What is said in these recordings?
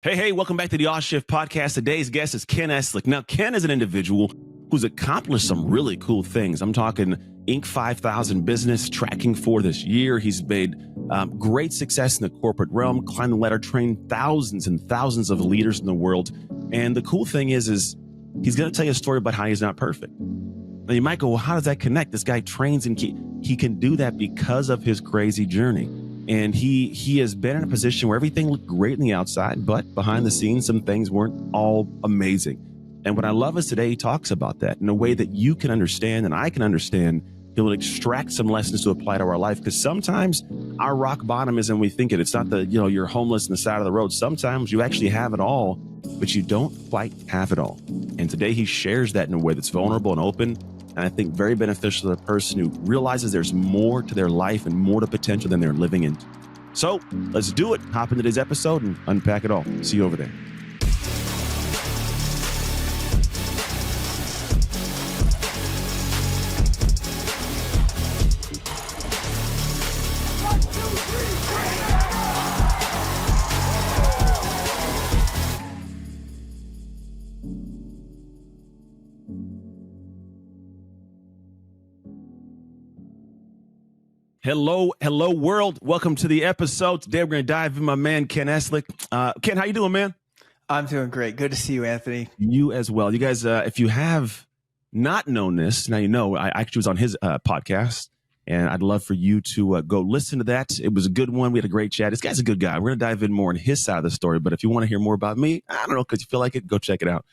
Hey, welcome back to the All Shift Podcast. Today's guest is Ken Eslick. Now, Ken is an individual who's accomplished some really cool things. I'm talking Inc. 5000 business tracking for this year. He's made great success in the corporate realm, climbed the ladder, trained thousands and thousands of leaders in the world. And the cool thing is he's going to tell you a story about how he's not perfect. Now, you might go, well, how does that connect? This guy trains and he can do that because of his crazy journey. And he has been in a position where everything looked great on the outside, but behind the scenes, some things weren't all amazing. And what I love is today he talks about that in a way that you can understand and I can understand. He'll extract some lessons to apply to our life, because sometimes our rock bottom isn't we think it. It's not you're homeless on the side of the road. Sometimes you actually have it all, but you don't quite have it all. And today he shares that in a way that's vulnerable and open. And I think very beneficial to the person who realizes there's more to their life and more to potential than they're living in. So let's do it. Hop into today's episode and unpack it all. See you over there. Hello, world. Welcome to the episode. Today we're going to dive in my man, Ken Eslick. Ken, how you doing, man? I'm doing great. Good to see you, Anthony. You as well. You guys, if you have not known this, now you know. I actually was on his podcast, and I'd love for you to go listen to that. It was a good one. We had a great chat. This guy's a good guy. We're going to dive in more on his side of the story, but if you want to hear more about me, I don't know, because you feel like it, go check it out.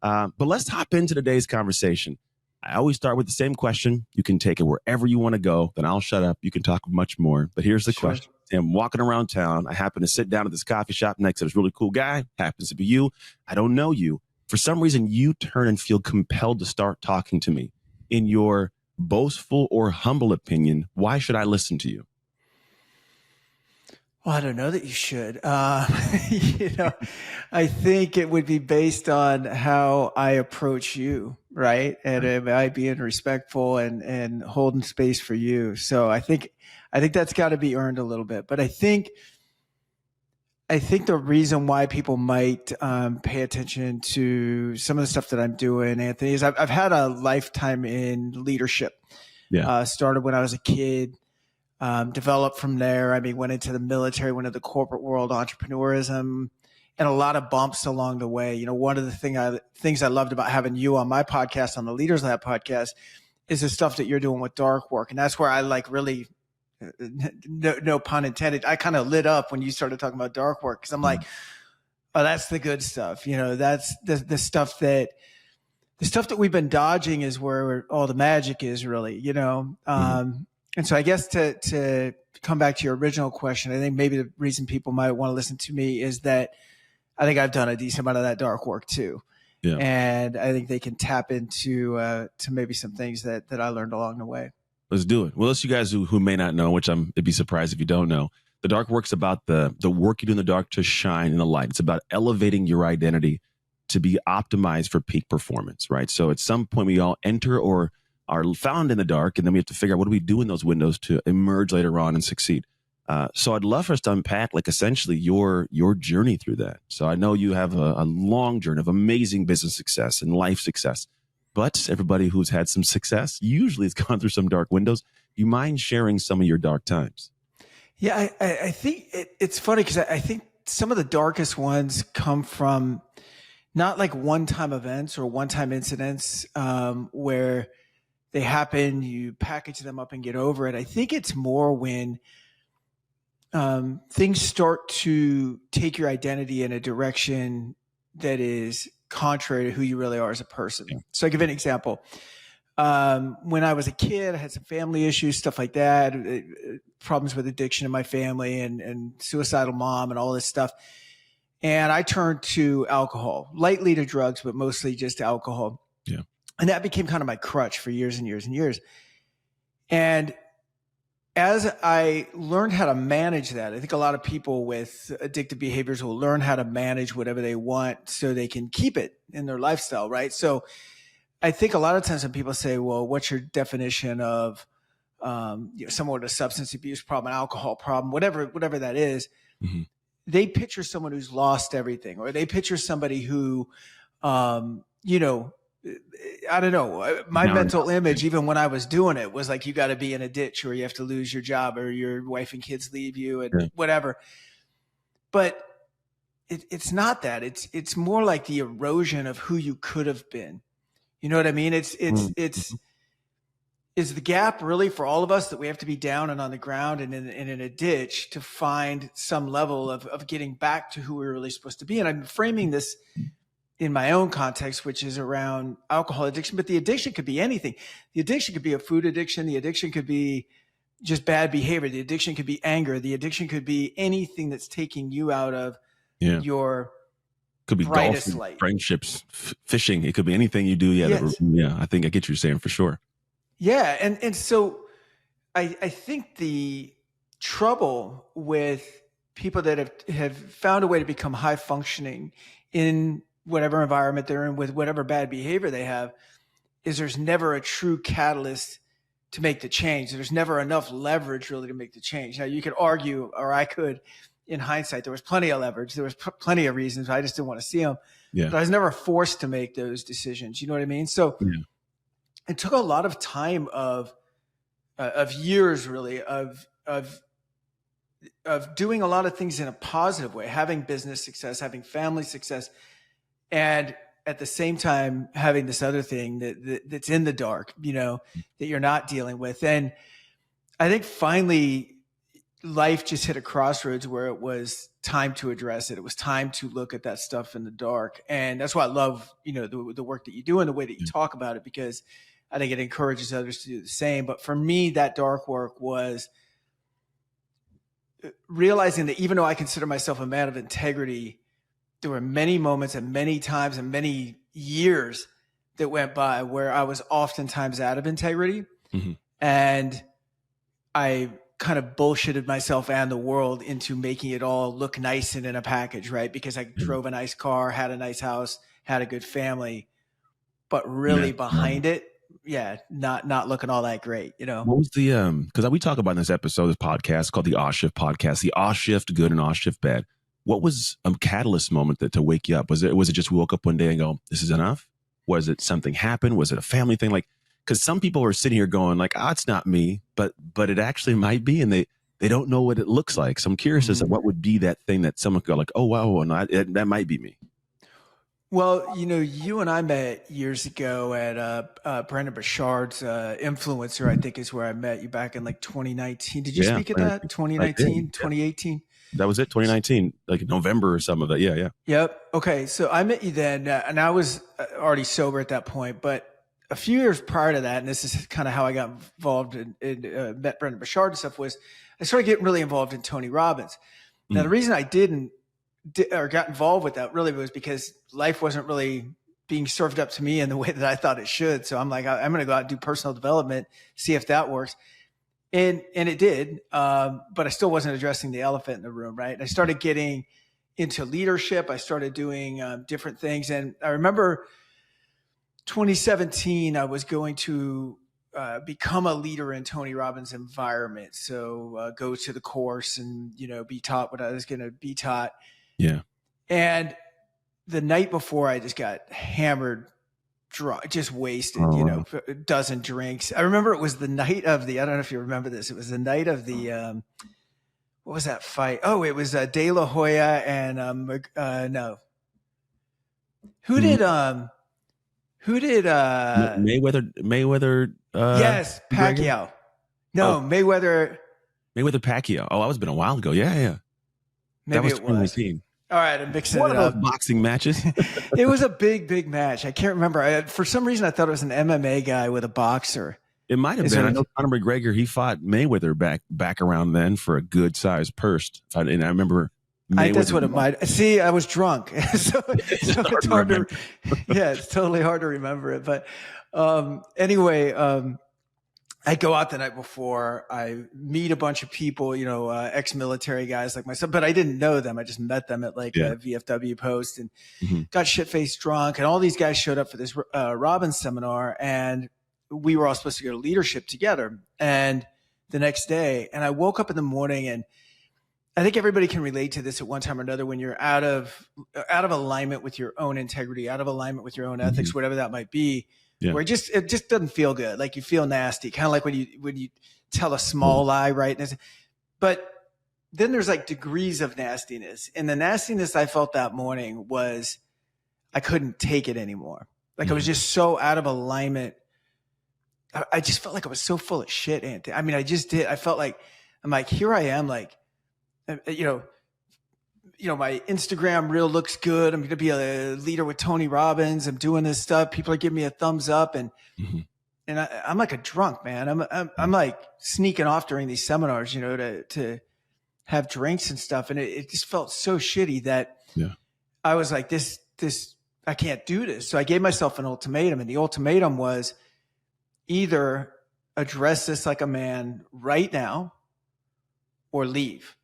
But let's hop into today's conversation. I always start with the same question. You can take it wherever you want to go. Then I'll shut up. You can talk much more. But here's the question. I'm walking around town. I happen to sit down at this coffee shop next to this really cool guy. Happens to be you. I don't know you. For some reason, you turn and feel compelled to start talking to me. In your boastful or humble opinion, why should I listen to you? Well, I don't know that you should. I think it would be based on how I approach you, right? And am I being respectful and holding space for you? So I think that's got to be earned a little bit. But I think the reason why people might pay attention to some of the stuff that I'm doing, Anthony, is I've had a lifetime in leadership. Yeah. Started when I was a kid. Developed from there. I mean, went into the military, went into the corporate world, entrepreneurism, and a lot of bumps along the way. You know, one of the things I loved about having you on my podcast, on the Leaders Lab podcast, is the stuff that you're doing with dark work. And that's where I really, no pun intended, I kind of lit up when you started talking about dark work, because I'm like, oh, that's the good stuff. You know, that's the stuff that we've been dodging is where all the magic is, really, you know. And so I guess to come back to your original question, I think maybe the reason people might want to listen to me is that I think I've done a decent amount of that dark work too. Yeah. And I think they can tap into to maybe some things that I learned along the way. Let's do it. Well, those you guys who may not know, which I'd be surprised if you don't know, the dark work's about the work you do in the dark to shine in the light. It's about elevating your identity to be optimized for peak performance, right? So at some point we all enter or are found in the dark, and then we have to figure out what do we do in those windows to emerge later on and succeed. So I'd love for us to unpack, essentially your journey through that. So I know you have a long journey of amazing business success and life success, but everybody who's had some success usually has gone through some dark windows. Do you mind sharing some of your dark times? Yeah, I think it's funny because I think some of the darkest ones come from not like one-time events or one-time incidents where they happen, you package them up and get over it. I think it's more when things start to take your identity in a direction that is contrary to who you really are as a person. Yeah. So I'll give you an example. When I was a kid, I had some family issues, stuff like that, problems with addiction in my family and suicidal mom and all this stuff. And I turned to alcohol, lightly to drugs, but mostly just alcohol. Yeah. And that became kind of my crutch for years and years and years. And as I learned how to manage that, I think a lot of people with addictive behaviors will learn how to manage whatever they want so they can keep it in their lifestyle, right? So I think a lot of times when people say, well, what's your definition of someone with a substance abuse problem, an alcohol problem, whatever that is, mm-hmm. they picture someone who's lost everything, or they picture somebody who, you know, I don't know. My mental image, even when I was doing it, was like, you got to be in a ditch, or you have to lose your job, or your wife and kids leave you, and whatever. But it's not that. It's more like the erosion of who you could have been. You know what I mean? Is the gap really for all of us that we have to be down and on the ground and in a ditch to find some level of getting back to who we're really supposed to be? And I'm framing this in my own context, which is around alcohol addiction, but the addiction could be anything. The addiction could be a food addiction. The addiction could be just bad behavior. The addiction could be anger. The addiction could be anything that's taking you out of your could be brightest golf, light. friendships, fishing. It could be anything you do. I think I get what you're saying for sure. Yeah. And so I think the trouble with people that have found a way to become high functioning in whatever environment they're in with whatever bad behavior they have is there's never a true catalyst to make the change. There's never enough leverage really to make the change. Now you could argue, or I could, in hindsight, there was plenty of leverage. There was plenty of reasons. I just didn't want to see them. But I was never forced to make those decisions. You know what I mean? So it took a lot of time of years really of doing a lot of things in a positive way, having business success, having family success, and at the same time having this other thing that's in the dark, you know, that you're not dealing with. And I think finally life just hit a crossroads where it was time to address it. It was time to look at that stuff in the dark. And that's why I love, you know, the work that you do and the way that you talk about it, because I think it encourages others to do the same. But for me, that dark work was realizing that even though I consider myself a man of integrity, there were many moments and many times and many years that went by where I was oftentimes out of integrity. And I kind of bullshitted myself and the world into making it all look nice and in a package, right? Because I drove a nice car, had a nice house, had a good family, but really behind it, not looking all that great, you know? What was the, because we talk about in this episode, this podcast called the Off Shift Podcast, the Off Shift good and Off Shift bad. What was a catalyst moment to wake you up? Was it just we woke up one day and go, this is enough? Was it something happened? Was it a family thing? Like, because some people are sitting here going like, it's not me, but it actually might be. And they don't know what it looks like. So I'm curious as to what would be that thing that someone could go like, oh, wow, no, that might be me. Well, you know, you and I met years ago at Brandon Bouchard's Influencer, I think is where I met you back in like 2019. Did you speak at that? 2019, 2018? That was it, 2019, like November or some of that. Yeah. Yep. Okay. So I met you then, and I was already sober at that point. But a few years prior to that, and this is kind of how I got involved in met Brandon Bouchard and stuff, was I started getting really involved in Tony Robbins. Now, the reason I got involved with that really was because life wasn't really being served up to me in the way that I thought it should. So I'm like, I'm going to go out and do personal development, see if that works. And it did, but I still wasn't addressing the elephant in the room, right? And I started getting into leadership. I started doing different things. And I remember 2017, I was going to become a leader in Tony Robbins' environment. So go to the course and, you know, be taught what I was going to be taught. Yeah. And the night before, I just got hammered, drunk, just wasted, you know, a dozen drinks. I remember it was the night of I don't know if you remember this. It was the night of the, what was that fight? Oh, it was De La Hoya and, no. Who did Mayweather? Yes, Pacquiao. No, Mayweather Pacquiao. Oh, that was been a while ago. Yeah. Maybe that was it was. 2019. All right, I'm mixing One it of up. those boxing matches. It was a big match. I can't remember. For some reason, I thought it was an MMA guy with a boxer. It might have been. I know Conor McGregor, he fought Mayweather back around then for a good sized purse. And I remember that's what it might. See, I was drunk. so it's hard to it's totally hard to remember it. But anyway, I go out the night before. I meet a bunch of people, you know, ex-military guys like myself, but I didn't know them. I just met them at like a VFW post and got shit-faced drunk. And all these guys showed up for this Robbins seminar, and we were all supposed to go to leadership together. And the next day, and I woke up in the morning and I think everybody can relate to this at one time or another when you're out of alignment with your own integrity, out of alignment with your own ethics, whatever that might be, where it just doesn't feel good. Like you feel nasty, kind of like when you tell a small lie, right? But then there's like degrees of nastiness. And the nastiness I felt that morning was I couldn't take it anymore. Like I was just so out of alignment. I just felt like I was so full of shit, Anthony. I mean, I just did. I felt like, I'm like, here I am, like, you know, my Instagram reel looks good. I'm going to be a leader with Tony Robbins. I'm doing this stuff. People are giving me a thumbs up, and I'm like a drunk, man. I'm like sneaking off during these seminars, you know, to have drinks and stuff. And it just felt so shitty that I was like, this, I can't do this. So I gave myself an ultimatum, and the ultimatum was either address this like a man right now or leave.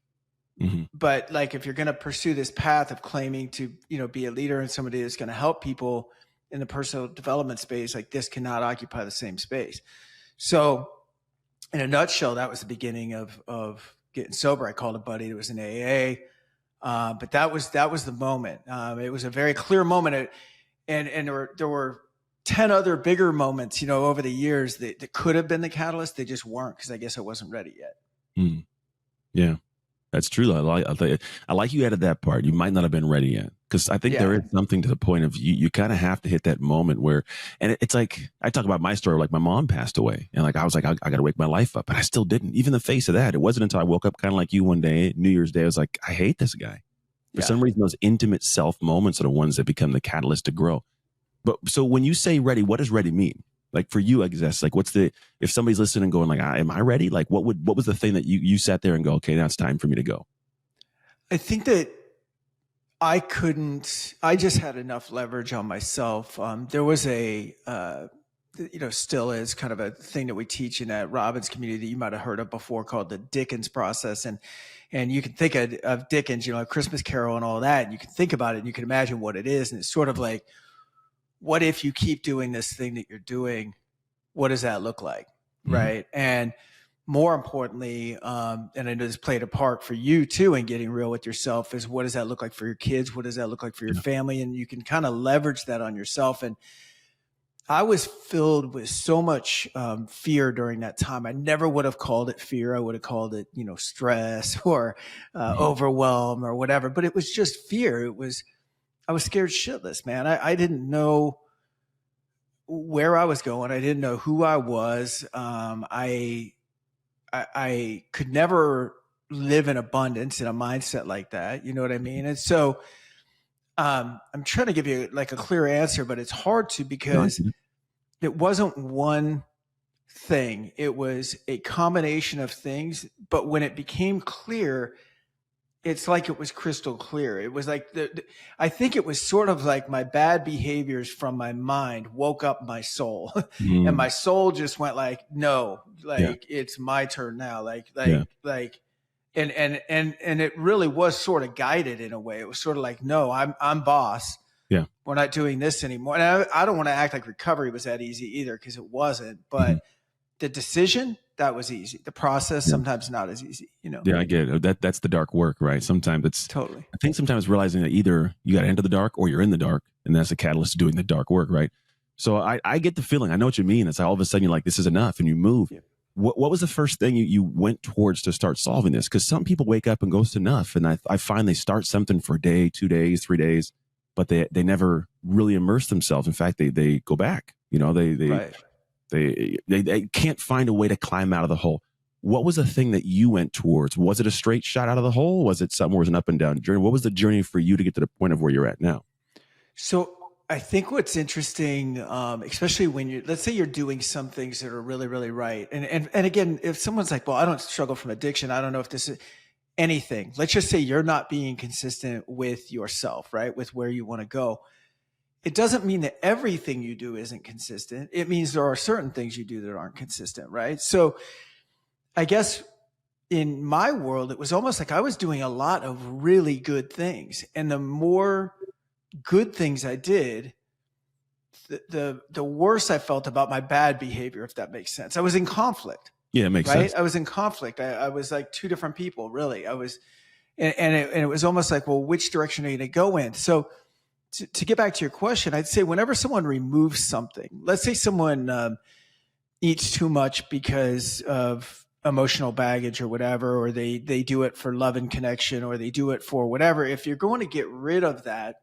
But like, if you're going to pursue this path of claiming to, you know, be a leader and somebody that's going to help people in the personal development space, like this cannot occupy the same space. So in a nutshell, that was the beginning of getting sober. I called a buddy that was in AA. But that was the moment. It was a very clear moment. And there were 10 other bigger moments, you know, over the years that could have been the catalyst. They just weren't, because I guess I wasn't ready yet. Yeah. That's true. I like you added that part. You might not have been ready yet, because I think there is something to the point of you kind of have to hit that moment where, and it's like, I talk about my story, like my mom passed away, and like I was like, I got to wake my life up, and I still didn't. Even the face of that, it wasn't until I woke up kind of like you one day, New Year's Day, I was like, I hate this guy. For some reason, those intimate self moments are the ones that become the catalyst to grow. But so when you say ready, what does ready mean? Like for you, I guess, like if somebody's listening and going like, am I ready? Like what was the thing that you sat there and go, okay, now it's time for me to go? I think that I just had enough leverage on myself. There was you know, still is kind of a thing that we teach in that Robbins community that you might've heard of before, called the Dickens process. And you can think of Dickens, you know, A Christmas Carol and all that. And you can think about it and you can imagine what it is. And it's sort of like, what if you keep doing this thing that you're doing? What does that look like? Right. And more importantly, and I know this played a part for you too in getting real with yourself, is what does that look like for your kids? What does that look like for your family? And you can kind of leverage that on yourself. And I was filled with so much fear during that time. I never would have called it fear. I would have called it, you know, stress or overwhelm or whatever. But it was just fear. I was scared shitless, man. I didn't know where I was going. I didn't know who I was. I could never live in abundance in a mindset like that. You know what I mean? And so I'm trying to give you like a clear answer, but it's hard to, because it wasn't one thing. It was a combination of things. But when it became clear, it's like it was crystal clear. It was like I think it was sort of like my bad behaviors from my mind woke up my soul, and my soul just went like, no, like it's my turn now. Like, and it really was sort of guided in a way. It was sort of like, no, I'm boss. Yeah, we're not doing this anymore. And I don't want to act like recovery was that easy either, because it wasn't. But the decision, that was easy. The process, sometimes not as easy, you know? Yeah, I get it. That's the dark work, right? Sometimes it's totally. I think sometimes realizing that either you got to enter the dark or you're in the dark, and that's the catalyst to doing the dark work, right? So I get the feeling. I know what you mean. It's all of a sudden you're like, this is enough, and you move. Yeah. What was the first thing you went towards to start solving this? Because some people wake up and go, it's enough. And I find they start something for a day, 2 days, 3 days, but they never really immerse themselves. In fact, they go back. You know, they can't find a way to climb out of the hole. What was the thing that you went towards? Was it a straight shot out of the hole? Was it something where it was an up and down journey? What was the journey for you to get to the point of where you're at now? So I think what's interesting, especially when let's say you're doing some things that are really, really right. And again, if someone's like, well, I don't struggle from addiction, I don't know if this is anything. Let's just say you're not being consistent with yourself, right? With where you want to go. It doesn't mean that everything you do isn't consistent. It means there are certain things you do that aren't consistent, right? So I guess in my world, it was almost like I was doing a lot of really good things. And the more good things I did, the worse I felt about my bad behavior, if that makes sense. I was in conflict. Yeah, it makes sense. I was in conflict. I was like two different people, really. and it was almost like, well, which direction are you going to go in? So to get back to your question, I'd say whenever someone removes something, let's say someone eats too much because of emotional baggage or whatever, or they do it for love and connection, or they do it for whatever. If you're going to get rid of that,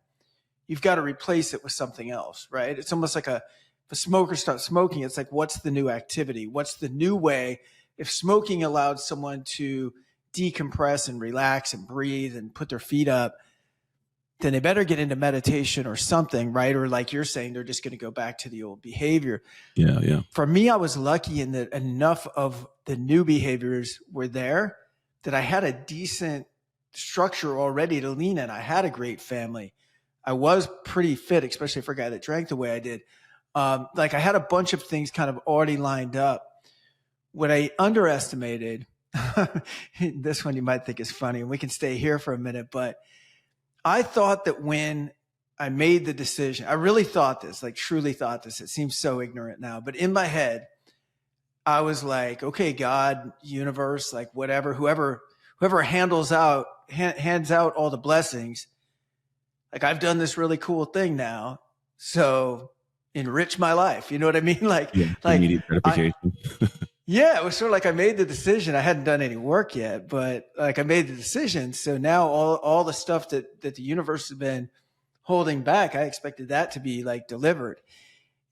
you've got to replace it with something else, right? It's almost like if a smoker starts smoking, it's like, what's the new activity? What's the new way? If smoking allowed someone to decompress and relax and breathe and put their feet up, then they better get into meditation or something, right? Or like you're saying, they're just going to go back to the old behavior. Yeah, yeah. For me, I was lucky in that enough of the new behaviors were there that I had a decent structure already to lean in. I had a great family. I was pretty fit, especially for a guy that drank the way I did. Like I had a bunch of things kind of already lined up. What I underestimated, this one you might think is funny, and we can stay here for a minute, but I thought that when I made the decision, I really thought this, like truly thought this. It seems so ignorant now, but in my head, I was like, okay, God, universe, like whatever, whoever hands out all the blessings. Like I've done this really cool thing now, so enrich my life. You know what I mean? Like immediate gratification. Yeah, it was sort of like I made the decision. I hadn't done any work yet, but like I made the decision. So now all the stuff that the universe has been holding back, I expected that to be like delivered.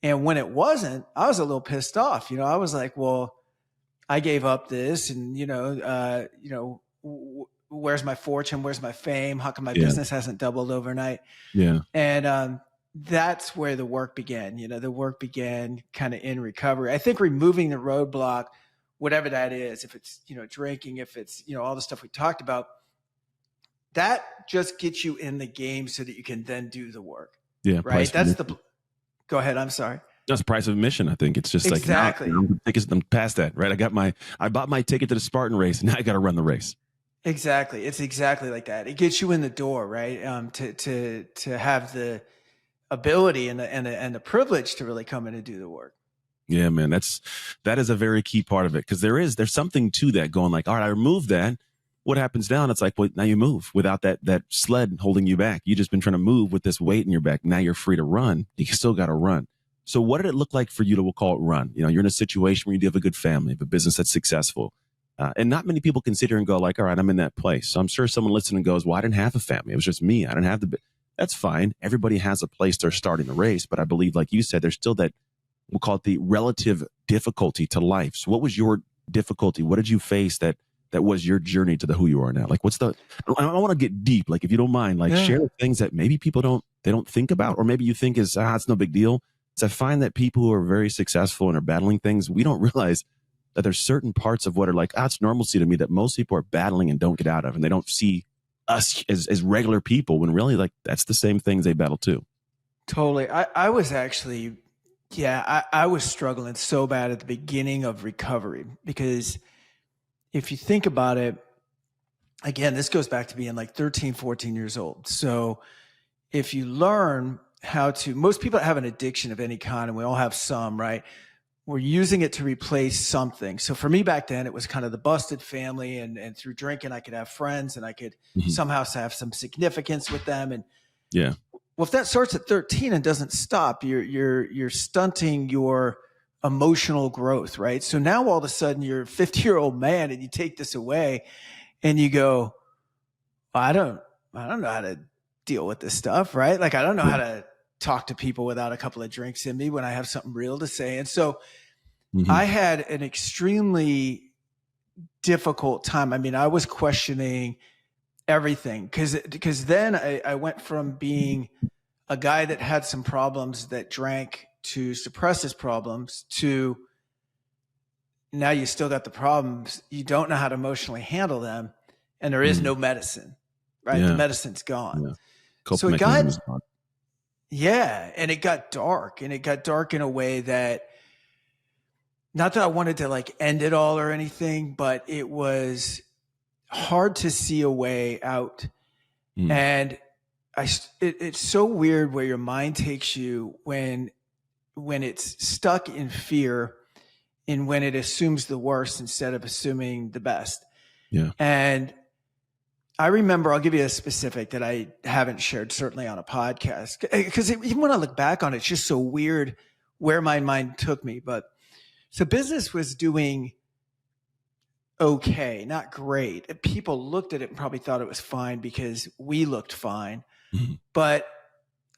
And when it wasn't, I was a little pissed off. I was like, well, I gave up this, and where's my fortune? Where's my fame? How come my business hasn't doubled overnight? Yeah. And that's where the work began. The work began kind of in recovery. I think removing the roadblock, whatever that is, if it's, drinking, if it's, all the stuff we talked about, that just gets you in the game so that you can then do the work. Yeah. Right. Go ahead. I'm sorry. That's the price of admission. I think it's just exactly. I'm past that, right? I bought my ticket to the Spartan race, and now I got to run the race. Exactly. It's exactly like that. It gets you in the door, right? To have the ability and the privilege to really come in and do the work. Yeah, man, that is a very key part of it, because there's something to that going like, all right, I removed that. What happens now? And it's like, well, now you move without that sled holding you back. You just been trying to move with this weight in your back. Now you're free to run. You still got to run. So what did it look like for you to, we'll call it run? You're in a situation where you do have a good family, have a business that's successful. And not many people consider and go like, all right, I'm in that place. So I'm sure someone listening goes, well, I didn't have a family. It was just me. I didn't have that's fine. Everybody has a place they're starting the race. But I believe, like you said, there's still that, we'll call it the relative difficulty to life. So what was your difficulty? What did you face that was your journey to who you are now? Like, I want to get deep. Like, if you don't mind, share things that maybe people don't think about, or maybe you think is, it's no big deal. So I find that people who are very successful and are battling things, we don't realize that there's certain parts of what are like, it's normalcy to me, that most people are battling and don't get out of, and they don't see us as regular people, when really, like, that's the same things they battle too. Totally. I was actually, I was struggling so bad at the beginning of recovery, because if you think about it, again, this goes back to being like 13, 14 years old. So if you learn how to, most people have an addiction of any kind, and we all have some, right? We're using it to replace something. So for me back then, it was kind of the busted family, and through drinking, I could have friends, and I could somehow have some significance with them. And yeah, well, if that starts at 13 and doesn't stop, you're stunting your emotional growth, right? So now all of a sudden you're a 50-year-old man, and you take this away, and you go, I don't know how to deal with this stuff, right? Like, I don't know how to talk to people without a couple of drinks in me when I have something real to say. And so I had an extremely difficult time. I mean, I was questioning everything, because then I went from being a guy that had some problems, that drank to suppress his problems, to now you still got the problems. You don't know how to emotionally handle them, and there is no medicine, right? The medicine's gone. Yeah. So it got, and it got dark, and it got dark in a way that, not that I wanted to like end it all or anything, but it was hard to see a way out. And it's so weird where your mind takes you when it's stuck in fear, and when it assumes the worst instead of assuming the best. Yeah. And I remember, I'll give you a specific that I haven't shared, certainly on a podcast, because even when I look back on it, it's just so weird where my mind took me. But so business was doing okay, not great. People looked at it and probably thought it was fine because we looked fine. Mm-hmm. But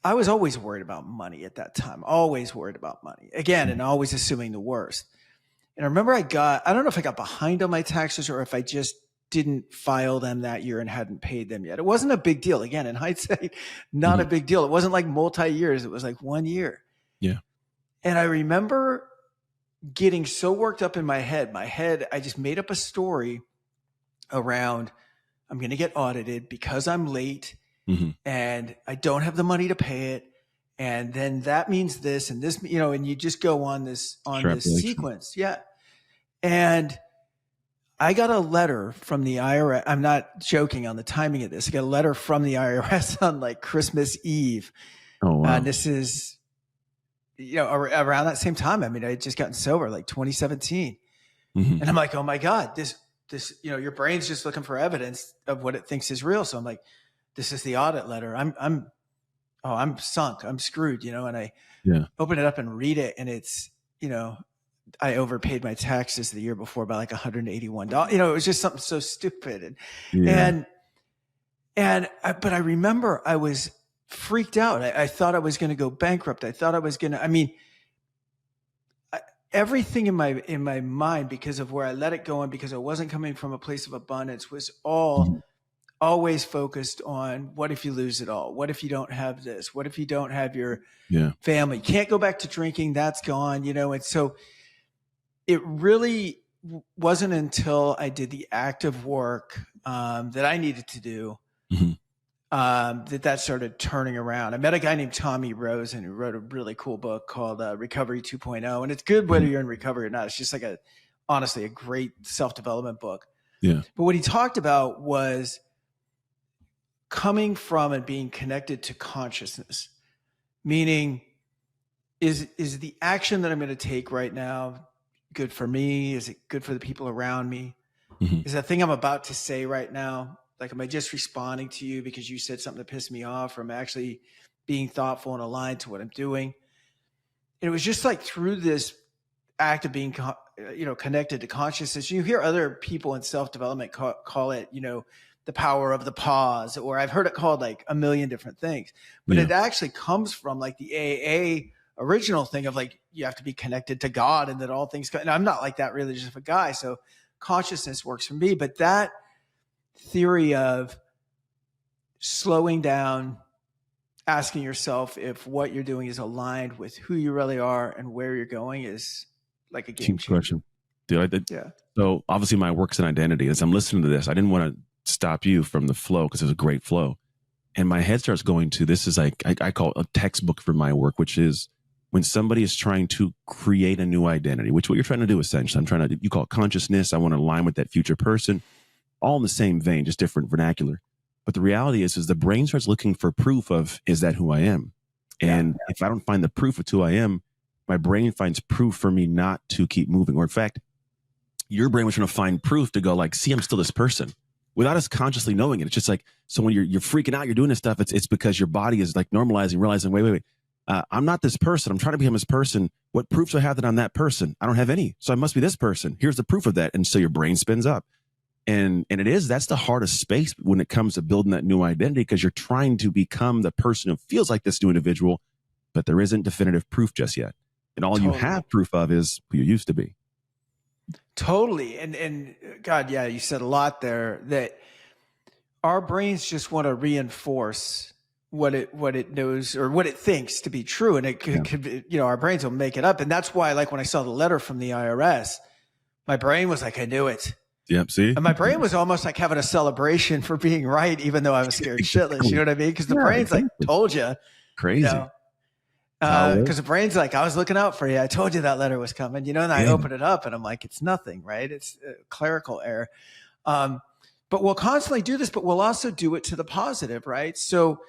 I was always worried about money at that time, always worried about money again, and always assuming the worst. And I remember I don't know if I got behind on my taxes or if I just didn't file them that year and hadn't paid them yet. It wasn't a big deal. Again, in hindsight, not a big deal. It wasn't like multi-years. It was like 1 year. Yeah. And I remember getting so worked up in my head, I just made up a story around, I'm going to get audited because I'm late and I don't have the money to pay it. And then that means this and this, and you just go on this sequence. Yeah. And I got a letter from the IRS. I'm not joking on the timing of this. I got a letter from the IRS on like Christmas Eve. Oh, wow. And this is, around that same time. I mean, I had just gotten sober, like 2017. And I'm like, oh my God, this, your brain's just looking for evidence of what it thinks is real. So I'm like, this is the audit letter. I'm sunk. I'm screwed, and I open it up and read it. And it's, I overpaid my taxes the year before by like $181. It was just something so stupid. But I remember I was freaked out. I thought I was going to go bankrupt. I thought I was going to, everything in my mind, because of where I let it go and because I wasn't coming from a place of abundance, was always focused on, what if you lose it all? What if you don't have this? What if you don't have your family? You can't go back to drinking. That's gone, and so it really wasn't until I did the active work that I needed to do that started turning around. I met a guy named Tommy Rosen who wrote a really cool book called Recovery 2.0. And it's good whether you're in recovery or not. It's just like honestly, a great self-development book. Yeah. But what he talked about was coming from and being connected to consciousness, meaning is the action that I'm going to take right now good for me? Is it good for the people around me? Is that thing I'm about to say right now, like, am I just responding to you because you said something that pissed me off, or am I actually being thoughtful and aligned to what I'm doing? And it was just like through this act of being, connected to consciousness. You hear other people in self-development call it, the power of the pause, or I've heard it called like a million different things, but it actually comes from like the AA original thing of like, you have to be connected to God and that all things and I'm not like that religious of a guy. So consciousness works for me, but that theory of slowing down, asking yourself if what you're doing is aligned with who you really are and where you're going is like a game changer. Question. Dude, So obviously my work's an identity. As I'm listening to this, I didn't want to stop you from the flow because it was a great flow. And my head starts going to, this is like, I call it a textbook for my work, which is when somebody is trying to create a new identity, which what you're trying to do essentially, you call it consciousness. I want to align with that future person, all in the same vein, just different vernacular. But the reality is the brain starts looking for proof of, is that who I am? And if I don't find the proof of who I am, my brain finds proof for me not to keep moving. Or in fact, your brain was trying to find proof to go like, see, I'm still this person without us consciously knowing it. It's just like, so when you're freaking out, you're doing this stuff, it's because your body is like normalizing, realizing, wait. I'm not this person. I'm trying to become this person. What proof do I have that I'm that person? I don't have any. So I must be this person. Here's the proof of that. And so your brain spins up. And that's the hardest space when it comes to building that new identity, because you're trying to become the person who feels like this new individual, but there isn't definitive proof just yet. And all you have proof of is who you used to be. Totally. And God, yeah, you said a lot there, that our brains just want to reinforce what it knows or what it thinks to be true. And it could be, our brains will make it up. And that's why, like, when I saw the letter from the IRS, my brain was like, I knew it. Yep. See, and my brain was almost like having a celebration for being right, even though I was scared shitless. You know what I mean? Because the brain's like, told you. Crazy. Because the brain's like, I was looking out for you. I told you that letter was coming, and I open it up and I'm like, it's nothing, right? It's a clerical error. But we'll constantly do this, but we'll also do it to the positive, right? So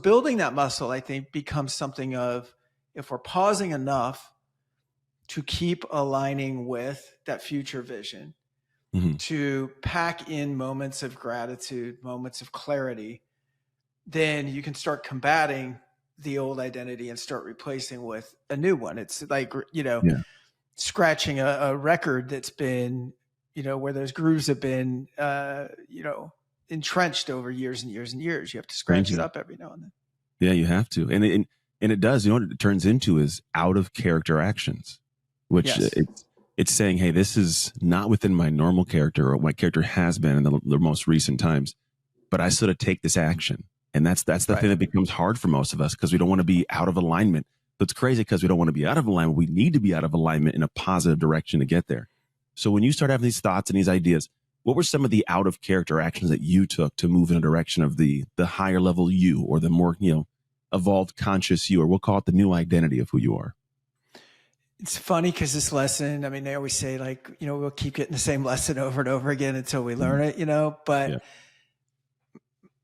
building that muscle, I think, becomes something of, if we're pausing enough to keep aligning with that future vision, Mhm. to pack in moments of gratitude, moments of clarity, then you can start combating the old identity and start replacing with a new one. It's like, Yeah. scratching a record that's been, where those grooves have been, entrenched over years and years and years. You have to scratch it Changing it. up every now and then. Yeah, you have to. And it does. You know what it turns into is out of character actions, which Yes. it's saying, hey, this is not within my normal character or what my character has been in the most recent times, but I sort of take this action. And that's the Right. thing that becomes hard for most of us because we don't want to be out of alignment. So it's crazy because we don't want to be out of alignment. We need to be out of alignment in a positive direction to get there. So when you start having these thoughts and these ideas, what were some of the out of character actions that you took to move in a direction of the higher level you, or the more, evolved conscious you, or we'll call it the new identity of who you are? It's funny because this lesson, I mean, they always say, like, we'll keep getting the same lesson over and over again until we learn it, but Yeah.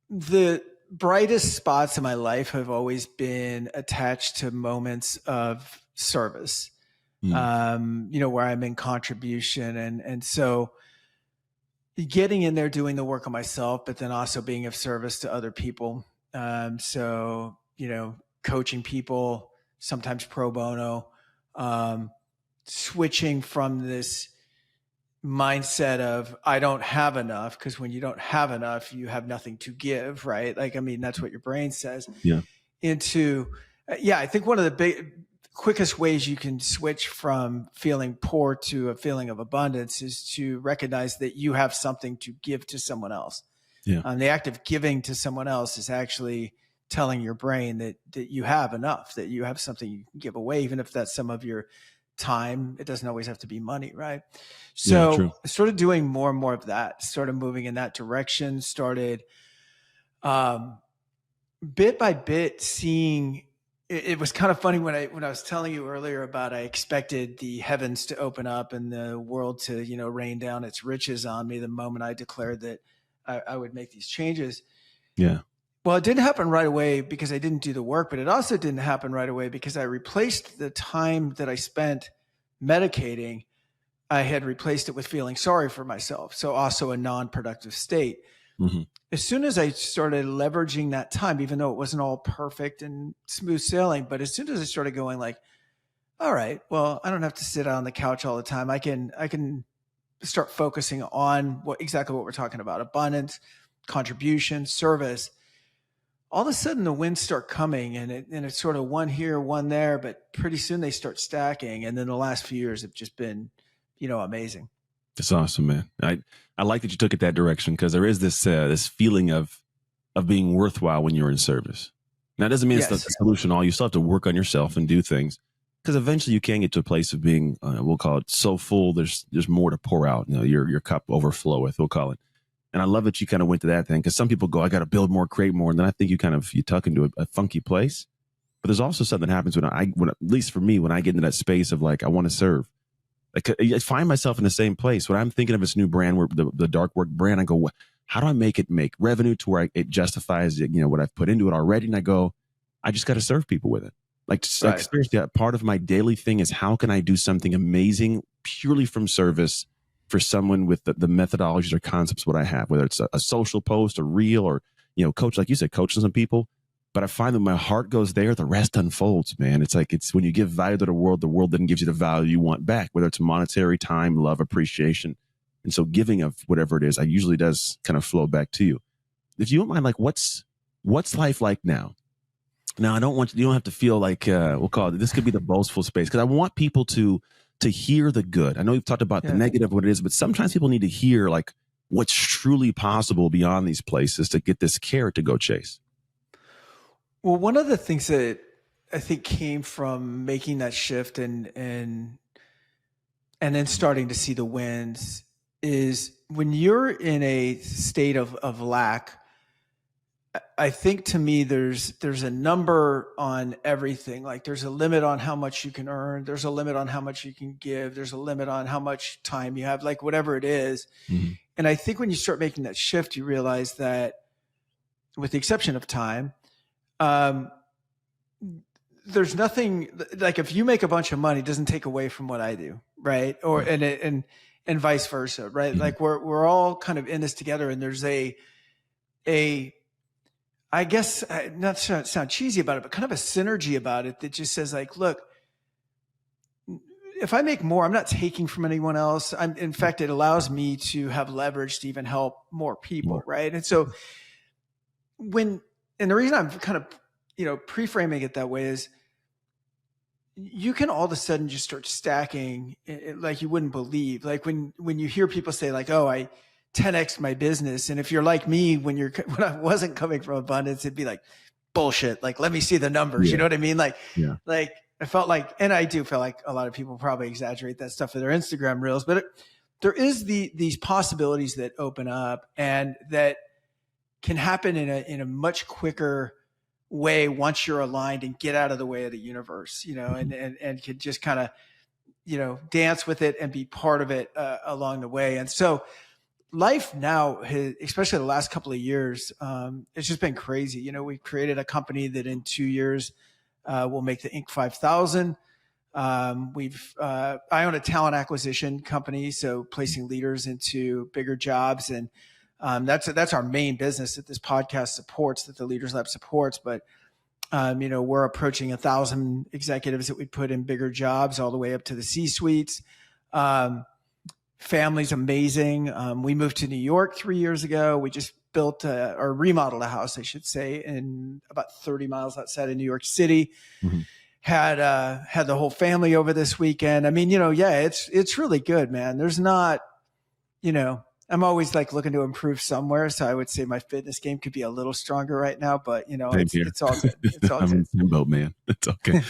the brightest spots in my life have always been attached to moments of service, Mm. where I'm in contribution. And so getting in there, doing the work on myself, but then also being of service to other people. So, coaching people, sometimes pro bono, switching from this mindset of I don't have enough, because when you don't have enough, you have nothing to give, right? Like, I mean, that's what your brain says. Yeah. Into I think one of the quickest ways you can switch from feeling poor to a feeling of abundance is to recognize that you have something to give to someone else. Yeah. The act of giving to someone else is actually telling your brain that you have enough, that you have something you can give away, even if that's some of your time. It doesn't always have to be money, right? Yeah. So True. I started doing more and more of that, started moving in that direction, started bit by bit seeing. It was kind of funny when I was telling you earlier about I expected the heavens to open up and the world to, rain down its riches on me the moment I declared that I would make these changes. Yeah. Well, it didn't happen right away because I didn't do the work, but it also didn't happen right away because I replaced the time that I spent medicating. I had replaced it with feeling sorry for myself. So also a non-productive state. Mm-hmm. As soon as I started leveraging that time, even though it wasn't all perfect and smooth sailing, but as soon as I started going like, all right, well, I don't have to sit on the couch all the time. I can start focusing on exactly what we're talking about: abundance, contribution, service. All of a sudden the wins start coming, and it's sort of one here, one there, but pretty soon they start stacking. And then the last few years have just been, amazing. That's awesome, man. I like that you took it that direction because there is this feeling of being worthwhile when you're in service. Now, it doesn't mean it's the solution all. You still have to work on yourself and do things because eventually you can get to a place of being, we'll call it so full. There's more to pour out. Your cup overfloweth, we'll call it. And I love that you kind of went to that thing because some people go, I got to build more, create more. And then I think you tuck into a funky place. But there's also something that happens when at least for me, when I get into that space of like, I want to serve. Like, I find myself in the same place when I'm thinking of this new brand, where the dark work brand. I go, how do I make it make revenue to where it justifies what I've put into it already? And I go, I just got to serve people with it. Like seriously, part of my daily thing is how can I do something amazing purely from service for someone with the methodologies or concepts what I have, whether it's a social post, a reel, or coach, like you said, coaching some people. But I find that my heart goes there, the rest unfolds, man. It's like when you give value to the world then gives you the value you want back, whether it's monetary, time, love, appreciation. And so giving of whatever it is, I usually does kind of flow back to you. If you don't mind, like what's life like now? Now, you don't have to feel like, we'll call it, this could be the boastful space, because I want people to hear the good. I know you've talked about the negative, what it is, but sometimes people need to hear like what's truly possible beyond these places to get this carrot to go chase. Well, one of the things that I think came from making that shift and then starting to see the wins is when you're in a state of lack. I think to me, there's a number on everything. Like there's a limit on how much you can earn. There's a limit on how much you can give. There's a limit on how much time you have, like whatever it is. Mm-hmm. And I think when you start making that shift, you realize that with the exception of time, there's nothing like if you make a bunch of money, it doesn't take away from what I do. Right. And and vice versa, right? Like we're all kind of in this together, and there's a I guess, not to sound cheesy about it, but kind of a synergy about it that just says like, look, if I make more, I'm not taking from anyone else. In fact, it allows me to have leverage to even help more people, right? And so and the reason I'm kind of, pre-framing it that way is you can all of a sudden just start stacking it like you wouldn't believe. Like when you hear people say like, oh, I 10x my business. And if you're like me, when I wasn't coming from abundance, it'd be like bullshit. Like, let me see the numbers. You know what I mean? Like I felt like, and I do feel like a lot of people probably exaggerate that stuff for their Instagram reels, but there is these possibilities that open up and that can happen in a much quicker way once you're aligned and get out of the way of the universe, and could just kind of, dance with it and be part of it along the way. And so life now, especially the last couple of years, it's just been crazy. We created a company that in 2 years will make the Inc. 5000. I own a talent acquisition company, so placing leaders into bigger jobs, and that's our main business that this podcast supports, that the Leaders Lab supports. But we're approaching 1,000 executives that we put in bigger jobs, all the way up to the C-suites. Family's amazing. We moved to New York 3 years ago. We just built or remodeled a house, I should say, in about 30 miles outside of New York City. Had the whole family over this weekend. I mean, it's really good, man. There's not, I'm always like looking to improve somewhere. So I would say my fitness game could be a little stronger right now, but it's all good. It's all I'm good. in the same boat, man. It's okay.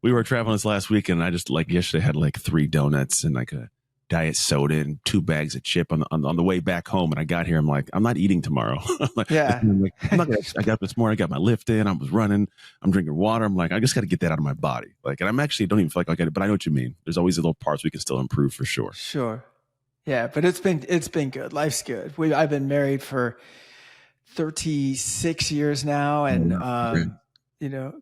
we were traveling this last week, and I just like yesterday had like 3 donuts and like a diet soda and 2 bags of chip on the way back home. And I got here, I'm like, I'm not eating tomorrow. I got this morning, I got my lift in, I was running, I'm drinking water. I'm like, I just got to get that out of my body. Like, and I'm actually don't even feel like I get it, but I know what you mean. There's always little parts we can still improve for sure. Sure. Yeah. But it's been good. Life's good. I've been married for 36 years now. And,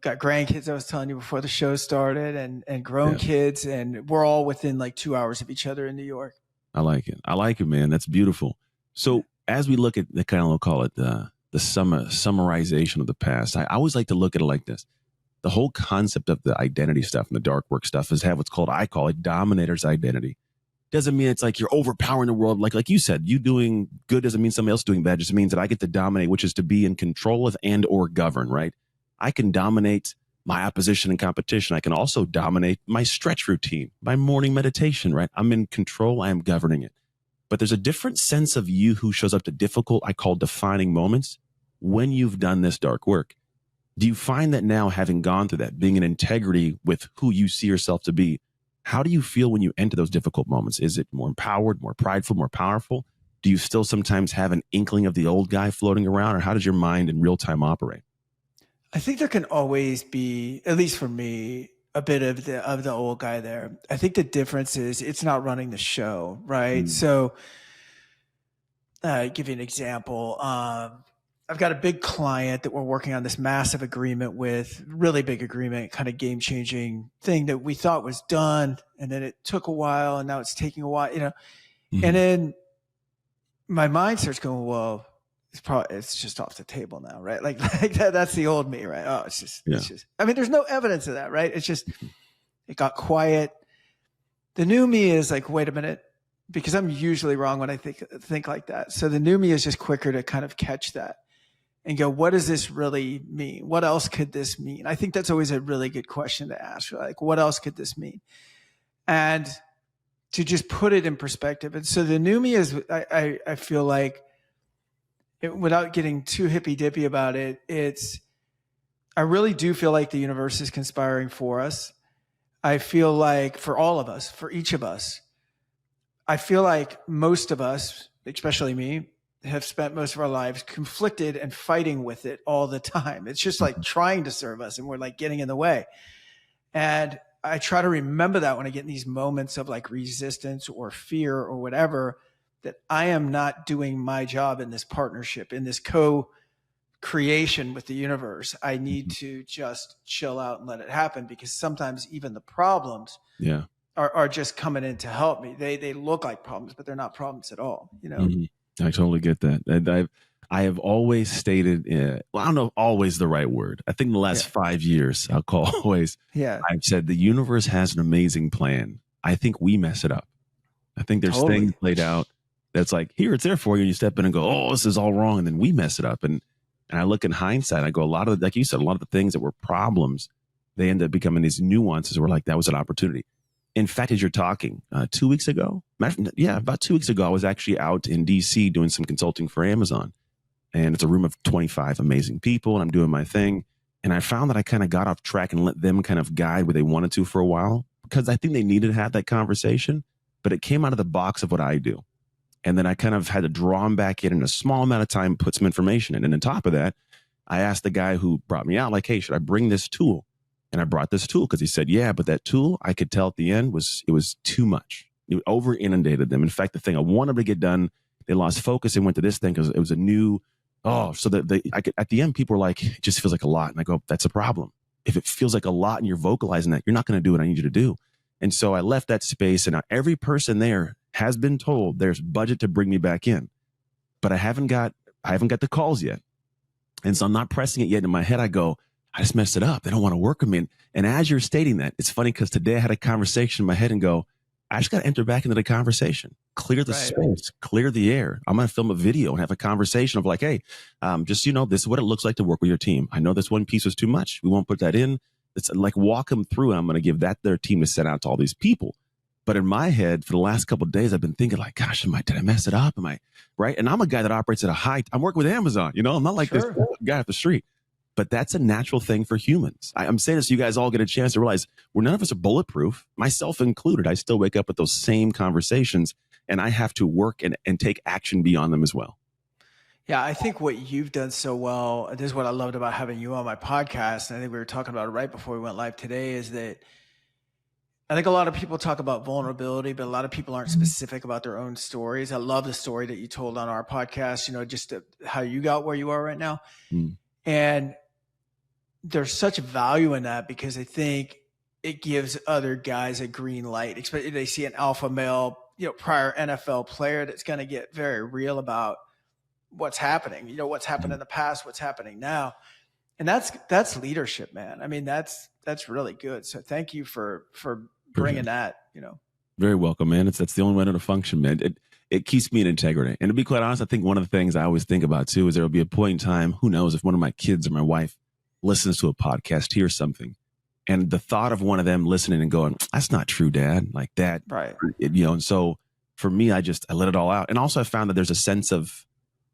got grandkids I was telling you before the show started, and grown kids, and we're all within like 2 hours of each other in New York. I like it, man. That's beautiful. So as we look at the kind of, we'll call it the summarization of the past, I always like to look at it like this. The whole concept of the identity stuff and the dark work stuff is have what's called, I call it dominator's identity. Doesn't mean it's like you're overpowering the world. Like you said, you doing good doesn't mean somebody else doing bad. It just means that I get to dominate, which is to be in control of and or govern, right? I can dominate my opposition and competition. I can also dominate my stretch routine, my morning meditation, right? I'm in control. I am governing it. But there's a different sense of you who shows up to difficult, I call defining moments when you've done this dark work. Do you find that now, having gone through that, being in integrity with who you see yourself to be, how do you feel when you enter those difficult moments? Is it more empowered, more prideful, more powerful? Do you still sometimes have an inkling of the old guy floating around, or how does your mind in real time operate? I think there can always be, at least for me, a bit of the old guy there. I think the difference is it's not running the show, right? So, give you an example. I've got a big client that we're working on this massive agreement with, really big agreement, kind of game changing thing that we thought was done, and then it took a while, and now it's taking a while, And then my mind starts going, well, it's just off the table now, right? Like that's the old me, right? Oh, it's just, I mean, there's no evidence of that, right? It's just, it got quiet. The new me is like, wait a minute, because I'm usually wrong when I think like that. So the new me is just quicker to kind of catch that and go, what does this really mean? What else could this mean? I think that's always a really good question to ask. Like, what else could this mean? And to just put it in perspective. And so the new me is, I feel like, without getting too hippy dippy about it, I really do feel like the universe is conspiring for us. I feel like for all of us, for each of us, I feel like most of us, especially me, have spent most of our lives conflicted and fighting with it all the time. It's just like trying to serve us, and we're like getting in the way. And I try to remember that when I get in these moments of like resistance or fear or whatever, that I am not doing my job in this partnership, in this co-creation with the universe. I need to just chill out and let it happen, because sometimes even the problems are just coming in to help me. They look like problems, but they're not problems at all, you know? I totally get that. And I have always stated, well, I don't know if always the right word. I think in the last 5 years, I'll call always, I've said the universe has an amazing plan. I think we mess it up. I think there's things laid out that's like, here, it's there for you. And you step in and go, oh, this is all wrong. And then we mess it up. And I look in hindsight, I go, a lot of, like you said, a lot of the things that were problems, they end up becoming these nuances where like, that was an opportunity. In fact, as you're talking, 2 weeks ago, about 2 weeks ago, I was actually out in DC doing some consulting for Amazon. And it's a room of 25 amazing people, and I'm doing my thing. And I found that I kind of got off track and let them kind of guide where they wanted to for a while, because I think they needed to have that conversation, but it came out of the box of what I do. And then I kind of had to draw them back in a small amount of time, put some information in. And on top of that, I asked the guy who brought me out, like, hey, should I bring this tool? And I brought this tool because he said, yeah, but that tool, I could tell at the end it was too much. It over inundated them. In fact, the thing I wanted to get done, they lost focus and went to this thing because it was a new, so that at the end, people were like, it just feels like a lot. And I go, that's a problem. If it feels like a lot and you're vocalizing that, you're not going to do what I need you to do. And so I left that space, and now every person there has been told there's budget to bring me back in, but I haven't got the calls yet. And so I'm not pressing it yet. In my head, I go, I just messed it up. They don't want to work with me. And as you're stating that, it's funny because today I had a conversation in my head and go, I just got to enter back into the conversation, clear the space, clear the air. I'm going to film a video and have a conversation of like, hey, just, this is what it looks like to work with your team. I know this one piece was too much. We won't put that in. It's like walk them through, and I'm going to give that their team to send out to all these people. But in my head, for the last couple of days, I've been thinking like, gosh, did I mess it up? Am I right? And I'm a guy that operates at a high. I'm working with Amazon. I'm not like this guy off the street. But that's a natural thing for humans. I'm saying this so you guys all get a chance to realize none of us are bulletproof, myself included. I still wake up with those same conversations, and I have to work and take action beyond them as well. Yeah, I think what you've done so well, this is what I loved about having you on my podcast, and I think we were talking about it right before we went live today, is that I think a lot of people talk about vulnerability, but a lot of people aren't specific about their own stories. I love the story that you told on our podcast, just how you got where you are right now. And there's such value in that, because I think it gives other guys a green light, especially if they see an alpha male, prior NFL player that's going to get very real about what's happening, what's happened in the past, what's happening now. And that's leadership, man. I mean, that's really good. So thank you for bringing that, Very welcome, man. That's the only way to function, man. It keeps me in integrity. And to be quite honest, I think one of the things I always think about too is there'll be a point in time, who knows, if one of my kids or my wife listens to a podcast, hears something, and the thought of one of them listening and going, that's not true, Dad, like that. Right. And so for me, I let it all out. And also I found that there's a sense of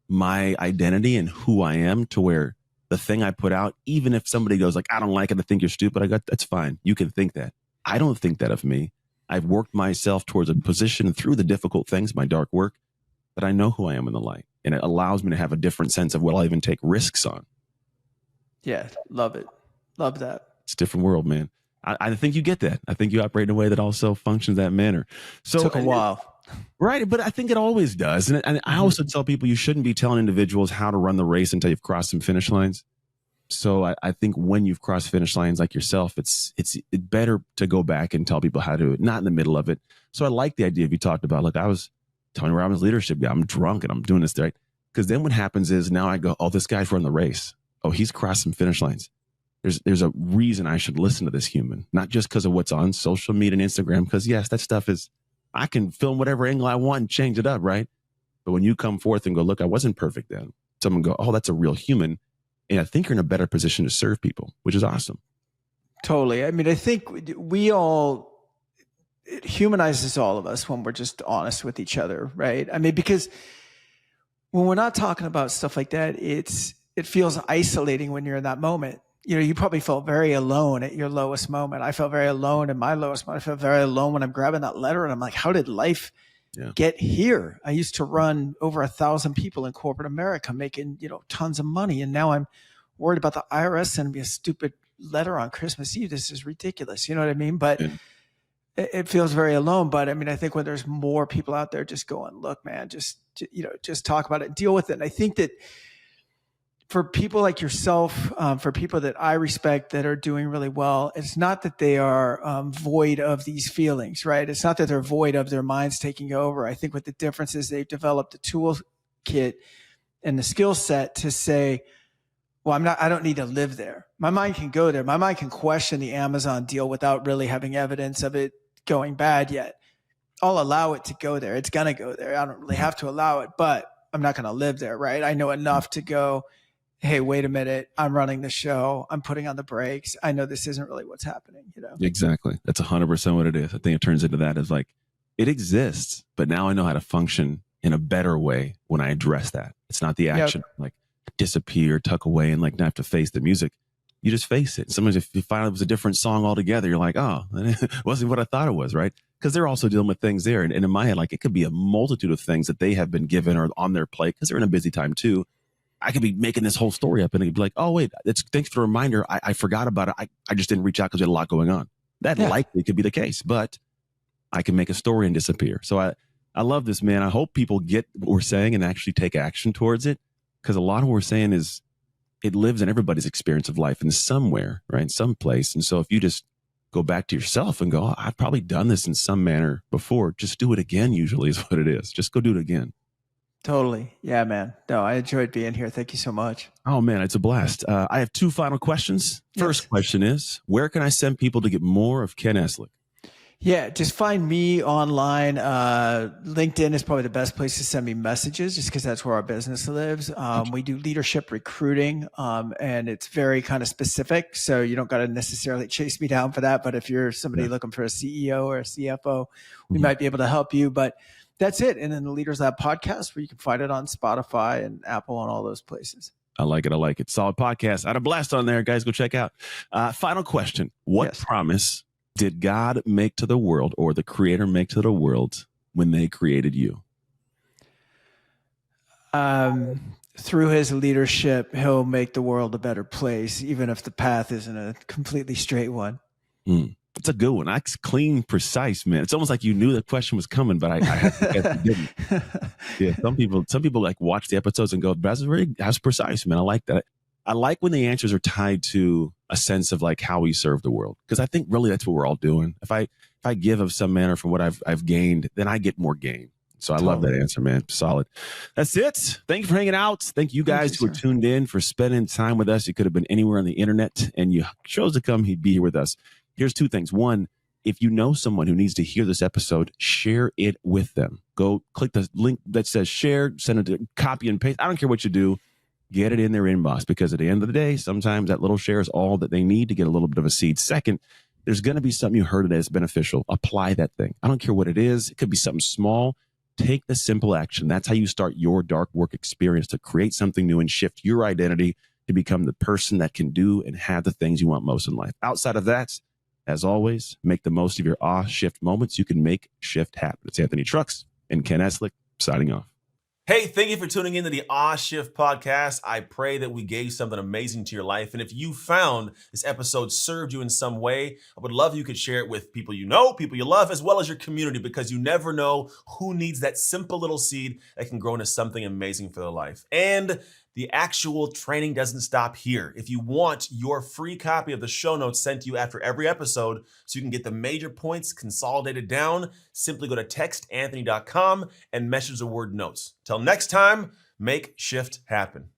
my identity and who I am, to where the thing I put out, even if somebody goes like, I don't like it, I think you're stupid, that's fine. You can think that. I don't think that of me. I've worked myself towards a position through the difficult things, my dark work, that I know who I am in the light. And it allows me to have a different sense of what I'll even take risks on. Yeah, love it. Love that. It's a different world, man. I think you get that. I think you operate in a way that also functions that manner. So it took a while. Right. But I think it always does. And I also tell people you shouldn't be telling individuals how to run the race until you've crossed some finish lines. So I think when you've crossed finish lines like yourself, it's better to go back and tell people how to do it, not in the middle of it. So I like the idea you talked about. Like I was telling where I was leadership guy, I'm drunk and I'm doing this, right? Because then what happens is now I go, oh, this guy's run the race. Oh, he's crossed some finish lines. There's a reason I should listen to this human, not just because of what's on social media and Instagram. Because yes, that stuff I can film whatever angle I want and change it up, right? But when you come forth and go, look, I wasn't perfect then. Someone go, oh, that's a real human. And I think you're in a better position to serve people, which is awesome. Totally. I mean, I think it humanizes all of us when we're just honest with each other, right? I mean, because when we're not talking about stuff like that, it feels isolating when you're in that moment. You probably felt very alone at your lowest moment. I felt very alone in my lowest moment. I felt very alone when I'm grabbing that letter and I'm like, how did life get here? I used to run over 1,000 people in corporate America making, tons of money. And now I'm worried about the IRS sending me a stupid letter on Christmas Eve. This is ridiculous. You know what I mean? But it feels very alone. But I mean, I think when there's more people out there just going, look, man, just talk about it, deal with it. And I think that for people like yourself, for people that I respect that are doing really well, it's not that they are void of these feelings, right? It's not that they're void of their minds taking over. I think what the difference is, they've developed a toolkit and the skill set to say, well, I don't need to live there. My mind can go there. My mind can question the Amazon deal without really having evidence of it going bad yet. I'll allow it to go there. It's going to go there. I don't really have to allow it, but I'm not going to live there, right? I know enough to go, hey, wait a minute. I'm running the show. I'm putting on the brakes. I know this isn't really what's happening, you know? Exactly. That's 100% what it is. I think it turns into that as like, it exists, but now I know how to function in a better way when I address that. It's not the action, like disappear, tuck away, and like not have to face the music. You just face it. Sometimes if you find it was a different song altogether, you're like, oh, it wasn't what I thought it was, right? Because they're also dealing with things there. And in my head, like it could be a multitude of things that they have been given or on their plate because they're in a busy time too. I could be making this whole story up and it'd be like, oh, wait, thanks for the reminder. I forgot about it. I just didn't reach out because we had a lot going on. That likely could be the case, but I can make a story and disappear. So I love this, man. I hope people get what we're saying and actually take action towards it. Because a lot of what we're saying is it lives in everybody's experience of life in somewhere, right? In some place. And so if you just go back to yourself and go, oh, I've probably done this in some manner before, just do it again, usually is what it is. Just go do it again. Totally. Yeah, man. No, I enjoyed being here. Thank you so much. Oh, man, it's a blast. I have two final questions. First question is, where can I send people to get more of Ken Eslick? Yeah, just find me online. LinkedIn is probably the best place to send me messages just because that's where our business lives. We do leadership recruiting and it's very kind of specific. So you don't got to necessarily chase me down for that. But if you're somebody looking for a CEO or a CFO, we might be able to help you. But that's it. And then the Leaders Lab podcast, where you can find it on Spotify and Apple and all those places. I like it. I like it. Solid podcast. I had a blast on there. Guys, go check out. Final question. What promise did God make to the world or the creator make to the world when they created you? Through his leadership, he'll make the world a better place, even if the path isn't a completely straight one. That's a good one. That's clean, precise, man. It's almost like you knew the question was coming, but I guess you didn't. Yeah, some people like watch the episodes and go, that's precise, man. I like that. I like when the answers are tied to a sense of like how we serve the world. Because I think really that's what we're all doing. If I give of some manner from what I've gained, then I get more gain. So I love that answer, man. Solid. That's it. Thank you for hanging out. Thank you guys who are tuned in for spending time with us. You could have been anywhere on the internet and you chose to come be here with us. Here's two things. One, if you know someone who needs to hear this episode, share it with them. Go click the link that says share, send it to copy and paste. I don't care what you do. Get it in their inbox because at the end of the day, sometimes that little share is all that they need to get a little bit of a seed. Second, there's going to be something you heard that is beneficial. Apply that thing. I don't care what it is. It could be something small. Take the simple action. That's how you start your dark work experience to create something new and shift your identity to become the person that can do and have the things you want most in life. Outside of that, as always, make the most of your shift moments. You can make shift happen. It's Anthony Trucks and Ken Eslick signing off. Hey, thank you for tuning into the Shift podcast. I pray that we gave something amazing to your life. And if you found this episode served you in some way, I would love if you could share it with people you know, people you love, as well as your community, because you never know who needs that simple little seed that can grow into something amazing for their life. And the actual training doesn't stop here. If you want your free copy of the show notes sent to you after every episode so you can get the major points consolidated down, simply go to textanthony.com and message the word notes. Till next time, make shift happen.